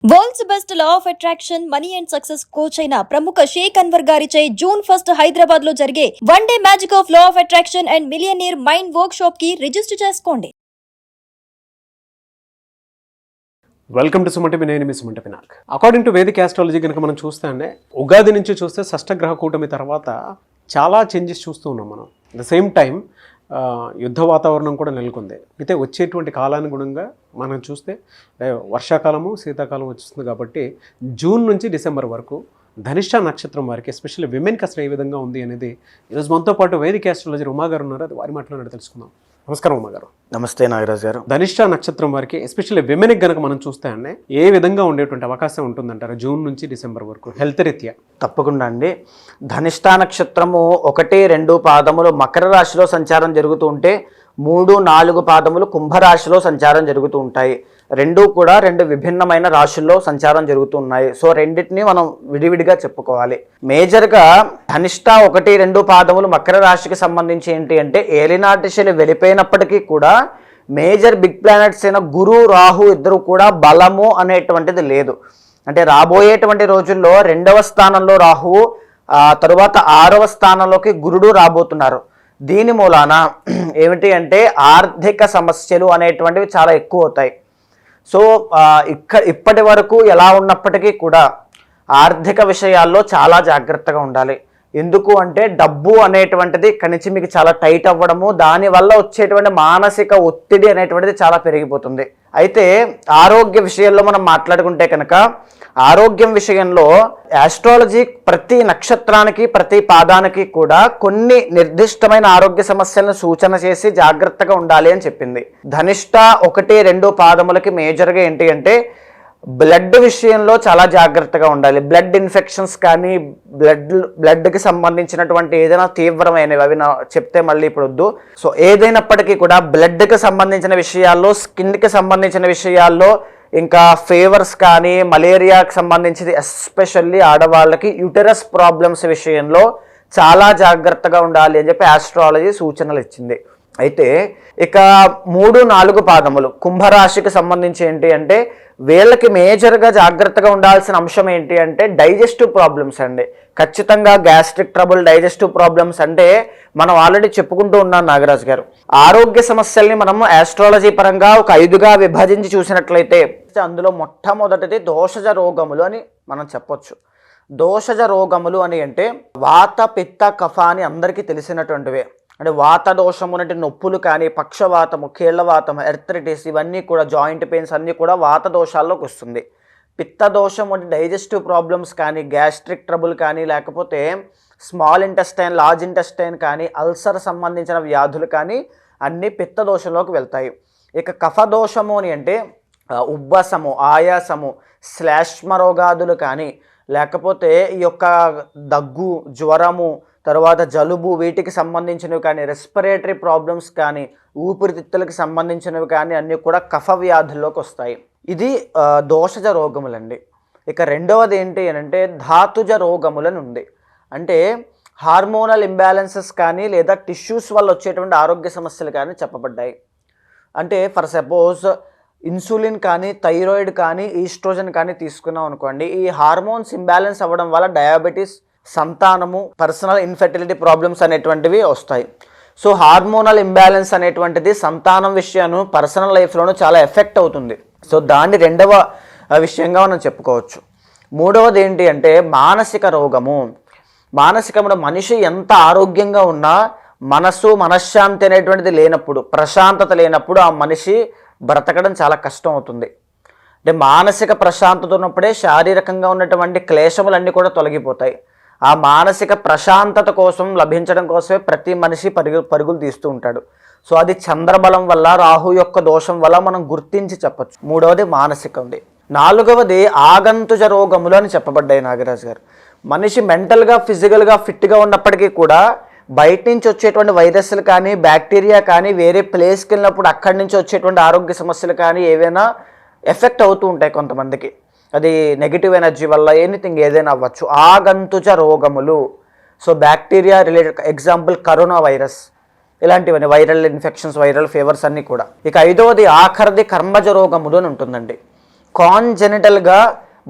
World's best law of attraction money and success coach అయిన ప్రముఖ షేక్ అన్వర్ గారిచే జూన్ 1 హైదరాబాద్ లో జరిగే one day magic of law of attraction and millionaire mind workshop కి register చేసుకోండి. Welcome to Suman TV. నేను మీ Suman TV. According to Vedic astrology కనుక మనం చూస్తే ఉగాది నుంచి చూస్తే షష్టగ్రహ కూటమి తర్వాత చాలా చేంజెస్ చూస్తూ ఉన్నాం మనం. అట్ ద సేమ్ టైం యుద్ధ వాతావరణం కూడా నెలకొంది. అయితే వచ్చేటువంటి కాలానుగుణంగా మనం చూస్తే వర్షాకాలము శీతాకాలం వస్తుంది కాబట్టి జూన్ నుంచి డిసెంబర్ వరకు ధనిష్ట నక్షత్రం వారికి ఎస్పెషల్లీ విమెన్కి అసలు ఏ విధంగా ఉంది అనేది ఈరోజు మనతో పాటు వేదిక్ ఆస్ట్రాలజర్ ఉమా గారు ఉన్నారు. అది వారి మాట్లాడి తెలుసుకుందాం. నమస్కారం ఉమా గారు. నమస్తే నాగరాజ్ గారు. ధనిష్ట నక్షత్రం వారికి ఎస్పెషల్లీ విమెన్కి కనుక మనం చూస్తే ఏ విధంగా ఉండేటువంటి అవకాశం ఉంటుందంటారు జూన్ నుంచి డిసెంబర్ వరకు హెల్త్ రీత్యా? తప్పకుండా అండి. ధనిష్ట నక్షత్రము 1, 2 పాదములు మకర రాశిలో సంచారం జరుగుతూ ఉంటే 3, 4 పాదములు కుంభరాశిలో సంచారం జరుగుతూ ఉంటాయి. రెండు కూడా 2 విభిన్నమైన రాశుల్లో సంచారం జరుగుతూ ఉన్నాయి. సో రెండింటిని మనం విడివిడిగా చెప్పుకోవాలి. మేజర్గా ధనిష్ట 1, 2 పాదములు మకర రాశికి సంబంధించి ఏంటి అంటే ఏలినాటి శని వెళ్ళిపోయినప్పటికీ కూడా మేజర్ బిగ్ ప్లానెట్స్ అయిన గురు రాహు ఇద్దరు కూడా బలము అనేటువంటిది లేదు. అంటే రాబోయేటువంటి రోజుల్లో 2వ స్థానంలో రాహువు, తరువాత 6వ స్థానంలోకి గురుడు రాబోతున్నారు. దీని మూలాన ఏమిటి అంటే ఆర్థిక సమస్యలు అనేటువంటివి చాలా ఎక్కువ అవుతాయి. సో ఇప్పటి వరకు ఎలా ఉన్నప్పటికీ కూడా ఆర్థిక విషయాల్లో చాలా జాగ్రత్తగా ఉండాలి. ఎందుకు అంటే డబ్బు అనేటువంటిది ఇక్కడి నుంచి మీకు చాలా టైట్ అవ్వడము, దానివల్ల వచ్చేటువంటి మానసిక ఒత్తిడి అనేటువంటిది చాలా పెరిగిపోతుంది. అయితే ఆరోగ్య విషయంలో మనం మాట్లాడుకుంటే కనుక ఆరోగ్యం విషయంలో ఆస్ట్రాలజీ ప్రతి నక్షత్రానికి ప్రతి పాదానికి కూడా కొన్ని నిర్దిష్టమైన ఆరోగ్య సమస్యలను సూచన చేసి జాగ్రత్తగా ఉండాలి అని చెప్పింది. ధనిష్ట 1, 2 పాదములకి మేజర్గా ఏంటి అంటే బ్లడ్ విషయంలో చాలా జాగ్రత్తగా ఉండాలి. బ్లడ్ ఇన్ఫెక్షన్స్ కానీ బ్లడ్కి సంబంధించినటువంటి ఏదైనా తీవ్రమైనవి అవి చెప్తే మళ్ళీ ఇప్పుడు వద్దు. సో ఏదైనప్పటికీ కూడా బ్లడ్కి సంబంధించిన విషయాల్లో, స్కిన్కి సంబంధించిన విషయాల్లో, ఇంకా ఫీవర్స్ కానీ మలేరియాకి సంబంధించింది ఎస్పెషల్లీ ఆడవాళ్ళకి యూటెరస్ ప్రాబ్లమ్స్ విషయంలో చాలా జాగ్రత్తగా ఉండాలి అని చెప్పి ఆస్ట్రాలజీ సూచనలు ఇచ్చింది. అయితే ఇక 3, 4 పాదములు కుంభరాశికి సంబంధించి ఏంటి అంటే వీళ్ళకి మేజర్గా జాగ్రత్తగా ఉండాల్సిన అంశం ఏంటి అంటే డైజెస్టివ్ ప్రాబ్లమ్స్ అండి. ఖచ్చితంగా గ్యాస్ట్రిక్ ట్రబుల్, డైజెస్టివ్ ప్రాబ్లమ్స్ అంటే మనం ఆల్రెడీ చెప్పుకుంటూ ఉన్నాం నాగరాజ్ గారు. ఆరోగ్య సమస్యల్ని మనము ఆస్ట్రాలజీ పరంగా ఒక 5గా విభజించి చూసినట్లయితే అందులో మొట్టమొదటిది దోషజ రోగములు అని మనం చెప్పొచ్చు. దోషజ రోగములు అని అంటే వాత, పిత్త, కఫ అని అందరికీ తెలిసినటువంటివే. అంటే వాత దోషము అంటే నొప్పులు కానీ, పక్షవాతము, కీళ్లవాతము, ఎర్థరైటిస్ ఇవన్నీ కూడా, జాయింట్ పెయిన్స్ అన్నీ కూడా వాత దోషాల్లోకి వస్తుంది. పిత్త దోషం అంటే డైజెస్టివ్ ప్రాబ్లమ్స్ కానీ, గ్యాస్ట్రిక్ ట్రబుల్ కానీ, లేకపోతే స్మాల్ ఇంటెస్టైన్, లార్జ్ ఇంటెస్టైన్ కానీ, అల్సర్ సంబంధించిన వ్యాధులు కానీ అన్నీ పిత్త దోషంలోకి వెళ్తాయి. ఇక కఫ దోషము అని అంటే ఉబ్బసము, ఆయాసము, శ్లేష్మ రోగాదులు కానీ, లేకపోతే ఈ యొక్క దగ్గు, జ్వరము, తర్వాత జలుబు వీటికి సంబంధించినవి కానీ, రెస్పిరేటరీ ప్రాబ్లమ్స్ కానీ, ఊపిరితిత్తులకు సంబంధించినవి కానీ అన్నీ కూడా కఫ వ్యాధుల్లోకి వస్తాయి. ఇది దోషజ రోగములండి. ఇక రెండవది ఏంటి అని అంటే ధాతుజ రోగములని ఉంది. అంటే హార్మోనల్ ఇంబ్యాలెన్సెస్ కానీ లేదా టిష్యూస్ వల్ల వచ్చేటువంటి ఆరోగ్య సమస్యలు కానీ చెప్పబడ్డాయి. అంటే ఫర్ సపోజ్ ఇన్సులిన్ కానీ, థైరాయిడ్ కానీ, ఈస్ట్రోజన్ కానీ తీసుకున్నాం అనుకోండి, ఈ హార్మోన్స్ ఇంబ్యాలెన్స్ అవ్వడం వల్ల డయాబెటీస్, సంతానము, పర్సనల్ ఇన్ఫెర్టిలిటీ ప్రాబ్లమ్స్ అనేటువంటివి వస్తాయి. సో హార్మోనల్ ఇంబ్యాలెన్స్ అనేటువంటిది సంతానం విషయాన్ని పర్సనల్ లైఫ్లోనూ చాలా ఎఫెక్ట్ అవుతుంది. సో దాన్ని రెండవ విషయంగా మనం చెప్పుకోవచ్చు. మూడవది ఏంటి అంటే మానసిక రోగము. మానసికముడు మనిషి ఎంత ఆరోగ్యంగా ఉన్నా మనశ్శాంతి అనేటువంటిది లేనప్పుడు, ప్రశాంతత లేనప్పుడు ఆ మనిషి బ్రతకడం చాలా కష్టం అవుతుంది. అంటే మానసిక ప్రశాంతత ఉన్నప్పుడే శారీరకంగా ఉన్నటువంటి క్లేశములన్నీ కూడా తొలగిపోతాయి. ఆ మానసిక ప్రశాంతత కోసం లభించడం కోసమే ప్రతి మనిషి పరుగులు తీస్తూ ఉంటాడు. సో అది చంద్రబలం వల్ల, రాహు యొక్క దోషం వల్ల మనం గుర్తించి చెప్పచ్చు. మూడవది మానసికంది. 4వది ఆగంతుజ రోగములు అని చెప్పబడ్డాయి నాగరాజ్ గారు. మనిషి మెంటల్గా, ఫిజికల్గా ఫిట్గా ఉన్నప్పటికీ కూడా బయట నుంచి వచ్చేటువంటి వైరస్లు కానీ, బ్యాక్టీరియా కానీ, వేరే ప్లేస్కి వెళ్ళినప్పుడు అక్కడి నుంచి వచ్చేటువంటి ఆరోగ్య సమస్యలు కానీ ఏవైనా ఎఫెక్ట్ అవుతూ ఉంటాయి కొంతమందికి. అది నెగిటివ్ ఎనర్జీ వల్ల ఎనీథింగ్ ఏదైనా అవ్వచ్చు. ఆగంతుజ రోగములు. So bacteria related, example corona virus, ఇలాంటివన్నీ వైరల్ ఇన్ఫెక్షన్స్, వైరల్ ఫీవర్స్ అన్నీ కూడా. ఇక 5వది ఆఖరిది కర్మజ రోగములు అని ఉంటుందండి. కాన్జెనిటల్గా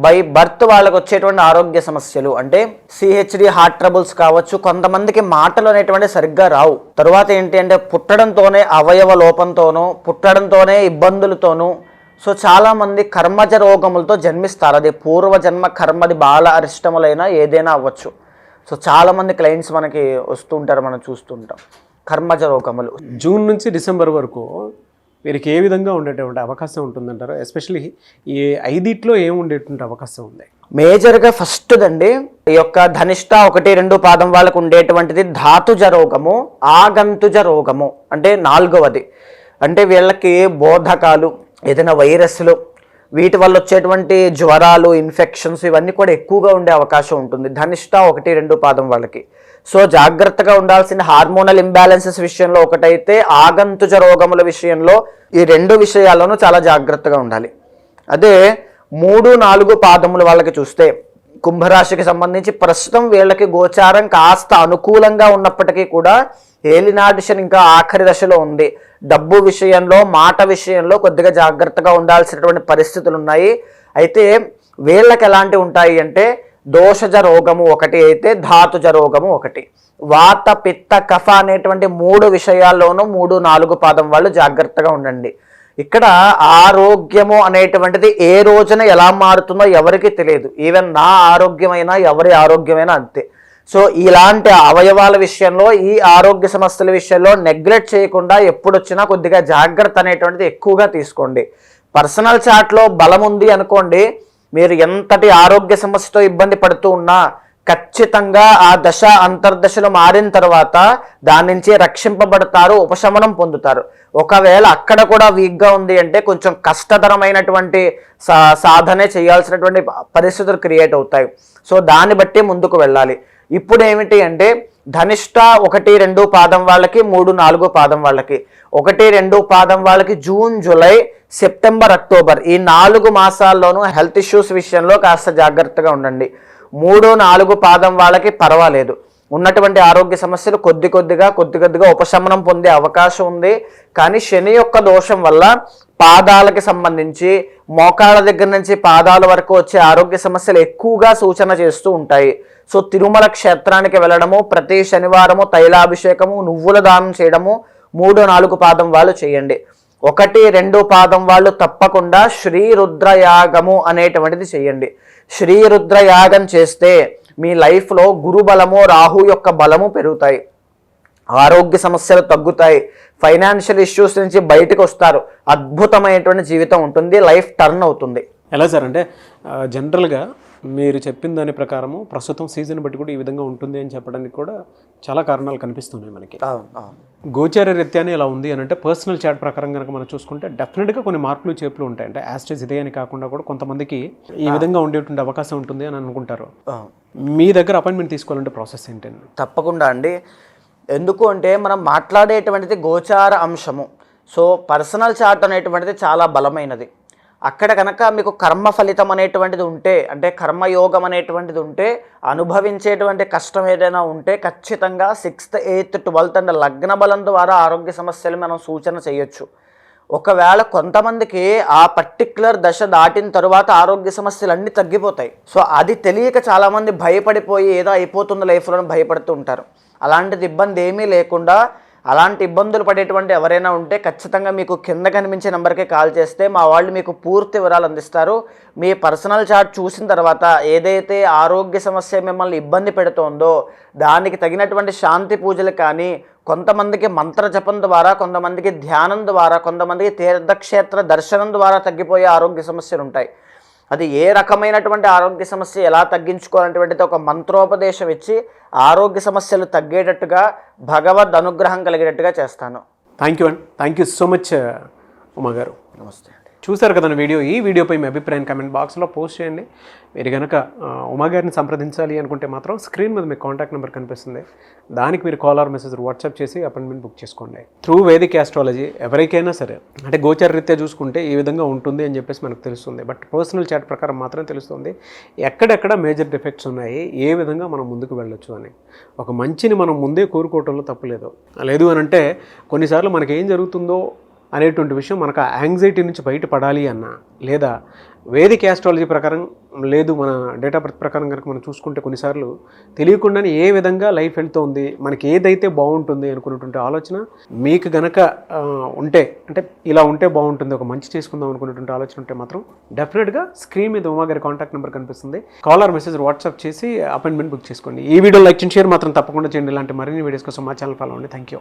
బై బర్త్ వాళ్ళకి వచ్చేటువంటి ఆరోగ్య సమస్యలు అంటే సిహెచ్డి హార్ట్ ట్రబుల్స్ కావచ్చు, కొంతమందికి మాటలు అనేటువంటి సరిగ్గా రావు. తర్వాత ఏంటి అంటే పుట్టడంతోనే అవయవ లోపంతోనూ పుట్టడంతోనే ఇబ్బందులతోనూ సో చాలామంది కర్మజ రోగములతో జన్మిస్తారు. అది పూర్వజన్మ కర్మది బాల అరిష్టములైనా ఏదైనా అవ్వచ్చు. సో చాలామంది క్లయింట్స్ మనకి వస్తుంటారు, మనం చూస్తుంటాం కర్మజ రోగములు. జూన్ నుంచి డిసెంబర్ వరకు వీరికి ఏ విధంగా ఉండేటువంటి అవకాశం ఉంటుందంటారు? ఎస్పెషల్లీ ఈ 5 ఏం ఉండేటువంటి అవకాశం ఉంది? మేజర్గా ఫస్ట్ దండి ఈ యొక్క ధనిష్ట 1-2 పాదం వాళ్ళకు ఉండేటువంటిది ధాతుజ రోగము, ఆగంతుజ రోగము అంటే 4వది. అంటే వీళ్ళకి బోధకాలు, ఏదైనా వైరస్లు, వీటి వల్ల వచ్చేటువంటి జ్వరాలు, ఇన్ఫెక్షన్స్ ఇవన్నీ కూడా ఎక్కువగా ఉండే అవకాశం ఉంటుంది ధనిష్ట 1-2 పాదం వాళ్ళకి. సో జాగ్రత్తగా ఉండాల్సిన హార్మోనల్ ఇంబ్యాలెన్సెస్ విషయంలో ఒకటైతే ఆగంతుజ రోగముల విషయంలో ఈ 2 విషయాల్లోనూ చాలా జాగ్రత్తగా ఉండాలి. అదే 3-4 పాదముల వాళ్ళకి చూస్తే కుంభరాశికి సంబంధించి ప్రస్తుతం వీళ్ళకి గోచారం కాస్త అనుకూలంగా ఉన్నప్పటికీ కూడా ఏలినాటి శని ఇంకా ఆఖరి దశలో ఉంది. డబ్బు విషయంలో, మాట విషయంలో కొద్దిగా జాగ్రత్తగా ఉండాల్సినటువంటి పరిస్థితులు ఉన్నాయి. అయితే వీళ్ళకి ఎలాంటి ఉంటాయి అంటే దోషజ రోగము ఒకటి అయితే ధాతుజ రోగము ఒకటి. వాత పిత్త కఫ అనేటువంటి 3 విషయాల్లోనూ 3-4 పాదం వాళ్ళు జాగ్రత్తగా ఉండండి. ఇక్కడ ఆరోగ్యము అనేటువంటిది ఏ రోజున ఎలా మారుతుందో ఎవరికి తెలియదు. ఈవెన్ నా ఆరోగ్యమైనా ఎవరి ఆరోగ్యమైనా అంతే. సో ఇలాంటి అవయవాల విషయంలో, ఈ ఆరోగ్య సమస్యల విషయంలో నెగ్లెక్ట్ చేయకుండా ఎప్పుడు వచ్చినా కొద్దిగా జాగ్రత్త అనేటువంటిది ఎక్కువగా తీసుకోండి. పర్సనల్ చాట్లో బలం ఉంది అనుకోండి, మీరు ఎంతటి ఆరోగ్య సమస్యతో ఇబ్బంది పడుతూ ఉన్నా ఖచ్చితంగా ఆ దశ అంతర్దశలు మారిన తర్వాత దాని నుంచి రక్షింపబడతారు, ఉపశమనం పొందుతారు. ఒకవేళ అక్కడ కూడా వీక్గా ఉంది అంటే కొంచెం కష్టతరమైనటువంటి సాధనే చేయాల్సినటువంటి పరిస్థితులు క్రియేట్ అవుతాయి. సో దాన్ని బట్టి ముందుకు వెళ్ళాలి. ఇప్పుడు ఏమిటి అంటే ధనిష్ట 1-2 పాదం వాళ్ళకి, 3-4 పాదం వాళ్ళకి, 1-2 పాదం వాళ్ళకి జూన్, జూలై, సెప్టెంబర్, అక్టోబర్ ఈ 4 మాసాల్లోనూ హెల్త్ ఇష్యూస్ విషయంలో కాస్త జాగ్రత్తగా ఉండండి. 3-4 పాదం వాళ్ళకి పర్వాలేదు, ఉన్నటువంటి ఆరోగ్య సమస్యలు కొద్దిగా ఉపశమనం పొందే అవకాశం ఉంది. కానీ శని యొక్క దోషం వల్ల పాదాలకి సంబంధించి మోకాళ్ళ దగ్గర నుంచి పాదాల వరకు వచ్చే ఆరోగ్య సమస్యలు ఎక్కువగా సూచన చేస్తూ ఉంటాయి. సో తిరుమల క్షేత్రానికి వెళ్ళడము, ప్రతి శనివారము తైలాభిషేకము, నువ్వుల దానం చేయడము 3-4 పాదం వాళ్ళు చేయండి. 1-2 పాదం వాళ్ళు తప్పకుండా శ్రీ రుద్రయాగము అనేటువంటిది చేయండి. శ్రీ రుద్రయాగం చేస్తే మీ లైఫ్లో గురు బలము, రాహు యొక్క బలము పెరుగుతాయి, ఆరోగ్య సమస్యలు తగ్గుతాయి, ఫైనాన్షియల్ ఇష్యూస్ నుంచి బయటకు వస్తారు, అద్భుతమైనటువంటి జీవితం ఉంటుంది, లైఫ్ టర్న్ అవుతుంది. ఎలా సార్ అంటే జనరల్గా మీరు చెప్పిన దాని ప్రకారము ప్రస్తుతం సీజన్ బట్టి కూడా ఈ విధంగా ఉంటుంది అని చెప్పడానికి కూడా చాలా కారణాలు కనిపిస్తున్నాయి మనకి. గోచార రీత్యానే ఇలా ఉంది అని అంటే పర్సనల్ చాట్ ప్రకారం కనుక మనం చూసుకుంటే డెఫినెట్గా కొన్ని మార్పులు చేపులు ఉంటాయి. అంటే యాస్టేజ్ ఇదే అని కాకుండా కూడా కొంతమందికి ఈ విధంగా ఉండేటువంటి అవకాశం ఉంటుంది అని అనుకుంటారు. మీ దగ్గర అపాయింట్మెంట్ తీసుకోవాలంటే ప్రాసెస్ ఏంటండి? తప్పకుండా అండి. ఎందుకు అంటే మనం మాట్లాడేటువంటిది గోచార అంశము. సో పర్సనల్ చార్ట్ అనేటువంటిది చాలా బలమైనది. అక్కడ కనుక మీకు కర్మ ఫలితం అనేటువంటిది ఉంటే, అంటే కర్మయోగం అనేటువంటిది ఉంటే, అనుభవించేటువంటి కష్టం ఏదైనా ఉంటే ఖచ్చితంగా 6th, 8th, 12th అండ్ లగ్న బలం ద్వారా ఆరోగ్య సమస్యలు మనం సూచన చేయొచ్చు. ఒకవేళ కొంతమందికి ఆ పర్టిక్యులర్ దశ దాటిన తరువాత ఆరోగ్య సమస్యలు అన్నీ తగ్గిపోతాయి. సో అది తెలియక చాలామంది భయపడిపోయి ఏదో అయిపోతుంది లైఫ్లో భయపడుతూ ఉంటారు. అలాంటిది ఇబ్బంది ఏమీ లేకుండా, అలాంటి ఇబ్బందులు పడేటువంటి ఎవరైనా ఉంటే ఖచ్చితంగా మీకు కింద కనిపించే నెంబర్కి కాల్ చేస్తే మా వాళ్ళు మీకు పూర్తి వివరాలు అందిస్తారు. మీ పర్సనల్ చార్ట్ చూసిన తర్వాత ఏదైతే ఆరోగ్య సమస్య మిమ్మల్ని ఇబ్బంది పెడుతోందో దానికి తగినటువంటి శాంతి పూజలు కానీ, కొంతమందికి మంత్ర జపం ద్వారా, కొంతమందికి ధ్యానం ద్వారా, కొంతమందికి తీర్థక్షేత్ర దర్శనం ద్వారా తగ్గిపోయే ఆరోగ్య సమస్యలు ఉంటాయి. అది ఏ రకమైనటువంటి ఆరోగ్య సమస్య ఎలా తగ్గించుకోవాలనేటువంటిది ఒక మంత్రోపదేశం ఇచ్చి ఆరోగ్య సమస్యలు తగ్గేటట్టుగా, భగవద్ అనుగ్రహం కలిగేటట్టుగా చేస్తాను. థ్యాంక్ యూ అండి. Thank you so much Uma గారు. నమస్తే. చూసారు కదా వీడియో. ఈ వీడియోపై మీ అభిప్రాయం కామెంట్ బాక్స్లో పోస్ట్ చేయండి. మీరు కనుక ఉమా గారిని సంప్రదించాలి అనుకుంటే మాత్రం స్క్రీన్ మీద మీ కాంటాక్ట్ నెంబర్ కనిపిస్తుంది, దానికి మీరు కాల్ ఆర్ మెసేజ్ వాట్సాప్ చేసి అపాయింట్మెంట్ బుక్ చేసుకోండి. త్రూ వేదిక్ ఆస్ట్రాలజీ ఎవరికైనా సరే అంటే గోచార రీత్యా చూసుకుంటే ఈ విధంగా ఉంటుంది అని చెప్పేసి మనకు తెలుస్తుంది. బట్ పర్సనల్ చాట్ ప్రకారం మాత్రం తెలుస్తుంది ఎక్కడెక్కడ మేజర్ డిఫెక్ట్స్ ఉన్నాయి, ఏ విధంగా మనం ముందుకు వెళ్ళొచ్చు అని. ఒక మంచిని మనం ముందే కోరుకోవటంలో తప్పులేదు. లేదు అని అంటే కొన్నిసార్లు మనకి ఏం జరుగుతుందో అనేటువంటి విషయం మనకు ఆ యాంగ్జైటీ నుంచి బయటపడాలి అన్నా, లేదా వేదిక యాస్ట్రాలజీ ప్రకారం లేదు మన డేట్ ఆఫ్ బర్త్ ప్రకారం కనుక మనం చూసుకుంటే కొన్నిసార్లు తెలియకుండానే ఏ విధంగా లైఫ్ వెళ్తుంది, మనకి ఏదైతే బాగుంటుంది అనుకున్నటువంటి ఆలోచన మీకు గనక ఉంటే, అంటే ఇలా ఉంటే బాగుంటుంది, ఒక మంచి చేసుకుందాం అనుకున్నటువంటి ఆలోచన ఉంటే మాత్రం డెఫినెట్గా స్క్రీన్ మీద ఉమా గారి కాంటాక్ట్ నెంబర్ కనిపిస్తుంది, కాలర్ మెసేజ్ వాట్సాప్ చేసి అపాయింట్మెంట్ బుక్ చేసుకోండి. ఈ వీడియో లైక్ చేయండి, షేర్ మాత్రం తప్పకుండా చేయండి. ఇలాంటి మరిన్ని వీడియోస్ కోసం మా ఛానల్ ఫాలో అవ్వండి. Thank you.